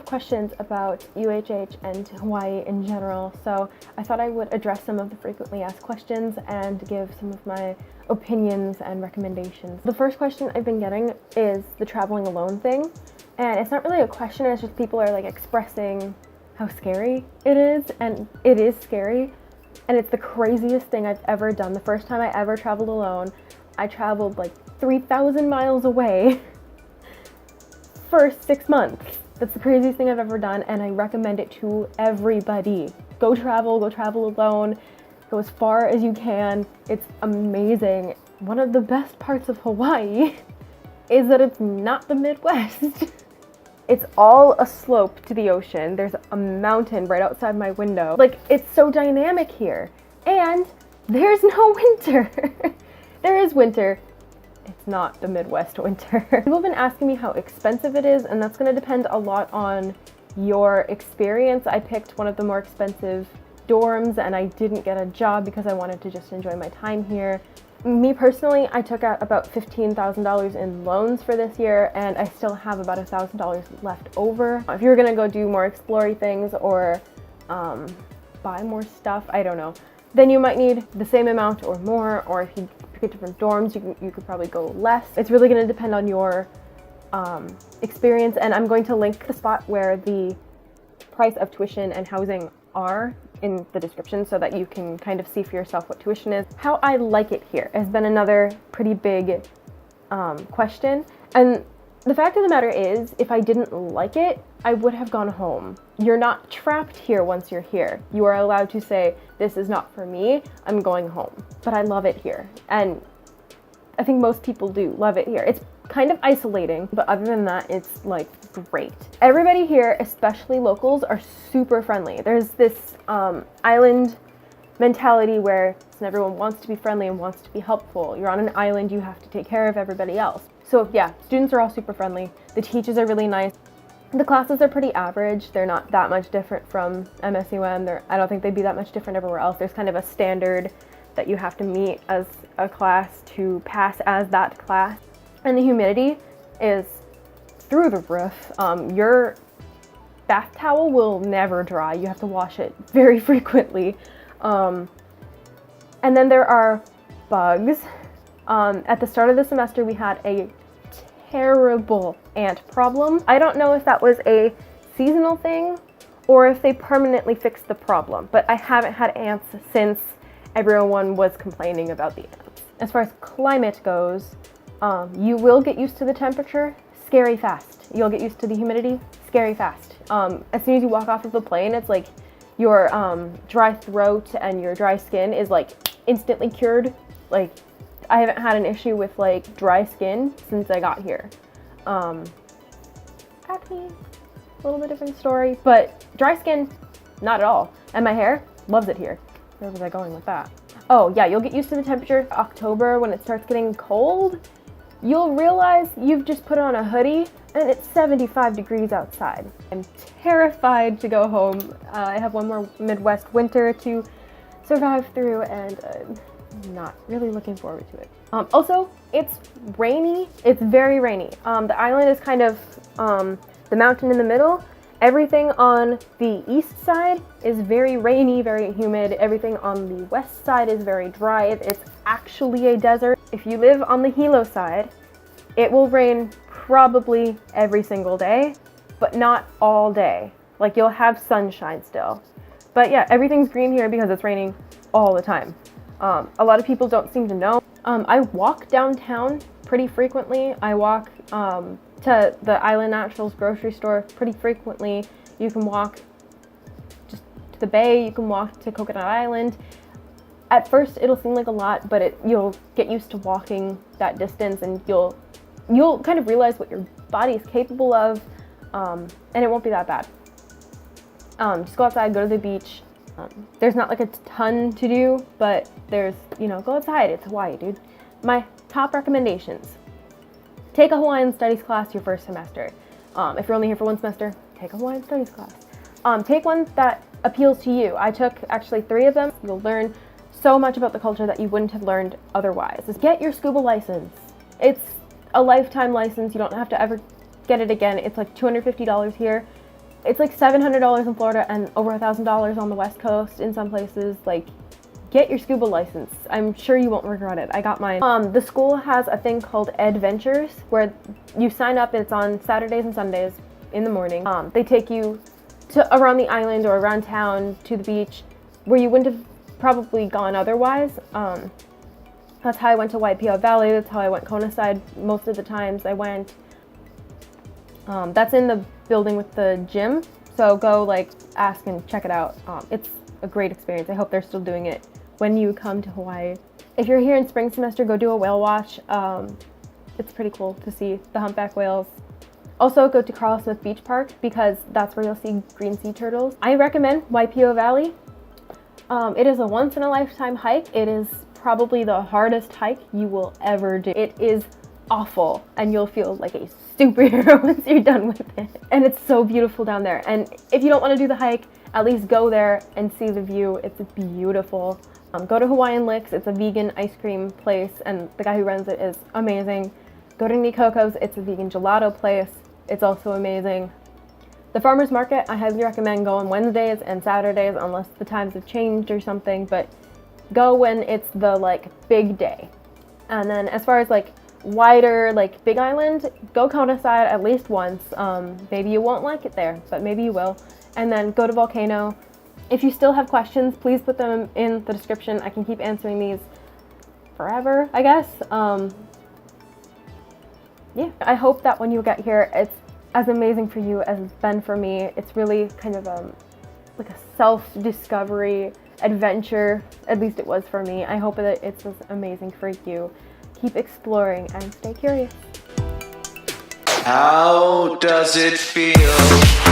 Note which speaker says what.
Speaker 1: of questions about UHH and Hawaii in general, so I thought I would address some of the frequently asked questions and give some of my opinions and recommendations. The first question I've been getting is the traveling alone thing, and it's not really a question, it's just people are like expressing how scary it is, and it is scary, and it's the craziest thing I've ever done. The first time I ever traveled alone, I traveled like 3,000 miles away for 6 months. That's the craziest thing I've ever done, and I recommend it to everybody. Go travel alone, go as far as you can. It's amazing. One of the best parts of Hawaii is that it's not the Midwest. It's all a slope to the ocean. There's a mountain right outside my window. Like, it's so dynamic here. And there's no winter. There is winter. It's not the Midwest winter. People have been asking me how expensive it is, and that's going to depend a lot on your experience. I picked one of the more expensive dorms, and I didn't get a job because I wanted to just enjoy my time here. Me personally, I took out about $15,000 in loans for this year, and I still have about $1,000 left over. If you're gonna go do more exploring things or buy more stuff, I don't know, then you might need the same amount or more, or if you pick different dorms, you could probably go less. It's really gonna depend on your experience, and I'm going to link the spot where the price of tuition and housing are in the description so that you can kind of see for yourself what tuition is. How I like it here has been another pretty big question, and the fact of the matter is, if I didn't like it, I would have gone home. You're not trapped here once you're here. You are allowed to say, this is not for me, I'm going home. But I love it here, and I think most people do love it here. It's kind of isolating, but other than that, it's like great. Everybody here, especially locals, are super friendly. There's this island mentality where everyone wants to be friendly and wants to be helpful. You're on an island, you have to take care of everybody else. So yeah, students are all super friendly. The teachers are really nice. The classes are pretty average. They're not that much different from MSUM. I don't think they'd be that much different everywhere else. There's kind of a standard that you have to meet as a class to pass as that class. And the humidity is through the roof. Your bath towel will never dry. You have to wash it very frequently. And then there are bugs. At the start of the semester, we had a terrible ant problem. I don't know if that was a seasonal thing or if they permanently fixed the problem, but I haven't had ants since everyone was complaining about the ants. As far as climate goes, you will get used to the temperature scary fast. You'll get used to the humidity scary fast. As soon as you walk off of the plane, it's like your dry throat and your dry skin is like instantly cured. Like, I haven't had an issue with like dry skin since I got here. Acne, a little bit different story, but dry skin, not at all. And my hair loves it here. Where was I going with that? Oh yeah, you'll get used to the temperature. October, when it starts getting cold, you'll realize you've just put on a hoodie and it's 75 degrees outside. I'm terrified to go home. I have one more Midwest winter to survive through, and I'm not really looking forward to it. Also, it's rainy. It's very rainy. The island is kind of the mountain in the middle. Everything on the east side is very rainy, very humid. Everything on the west side is very dry. It's actually a desert. If you live on the Hilo side, it will rain probably every single day, but not all day. Like, you'll have sunshine still. But yeah, everything's green here because it's raining all the time. A lot of people don't seem to know. I walk downtown pretty frequently. I walk to the Island Naturals grocery store pretty frequently. You can walk just to the bay, you can walk to Coconut Island. At first it'll seem like a lot, but you'll get used to walking that distance, and you'll kind of realize what your body is capable of, and it won't be that bad. Just go outside, go to the beach. There's not like a ton to do, but there's, go outside. It's Hawaii, dude. My top recommendations: take a Hawaiian studies class your first semester. If you're only here for one semester, take a Hawaiian studies class. Take one that appeals to you. I took actually 3 of them. You'll learn so much about the culture that you wouldn't have learned otherwise. Just get your scuba license. It's a lifetime license. You don't have to ever get it again. It's like $250 here. It's like $700 in Florida and over $1,000 on the West Coast in some places. Like, get your scuba license. I'm sure you won't regret it. I got mine. The school has a thing called Adventures where you sign up. It's on Saturdays and Sundays in the morning. They take you to around the island or around town to the beach where you wouldn't have probably gone otherwise. That's how I went to Waipio Valley. That's how I went Coneside most of the times I went. That's in the building with the gym. So go like ask and check it out. It's a great experience. I hope they're still doing it when you come to Hawaii. If you're here in spring semester, go do a whale watch. It's pretty cool to see the humpback whales. Also go to Carl Smith Beach Park because that's where you'll see green sea turtles. I recommend Waipio Valley. It is a once in a lifetime hike. It is probably the hardest hike you will ever do. It is awful and you'll feel like a superhero once you're done with it. And it's so beautiful down there. And if you don't want to do the hike, at least go there and see the view. It's beautiful. Go to Hawaiian Licks. It's a vegan ice cream place and the guy who runs it is amazing. Go to Nikoko's. It's a vegan gelato place. It's also amazing. The farmer's market, I highly recommend go on Wednesdays and Saturdays unless the times have changed or something, but go when it's the like big day. And then as far as like wider, like Big Island, go Coneside at least once. Maybe you won't like it there, but maybe you will. And then go to Volcano. If you still have questions, please put them in the description. I can keep answering these forever, I guess. Yeah, I hope that when you get here, it's as amazing for you as it's been for me. It's really kind of like a self-discovery adventure, at least it was for me. I hope that it's as amazing for you. Keep exploring and stay curious.
Speaker 2: How does it feel?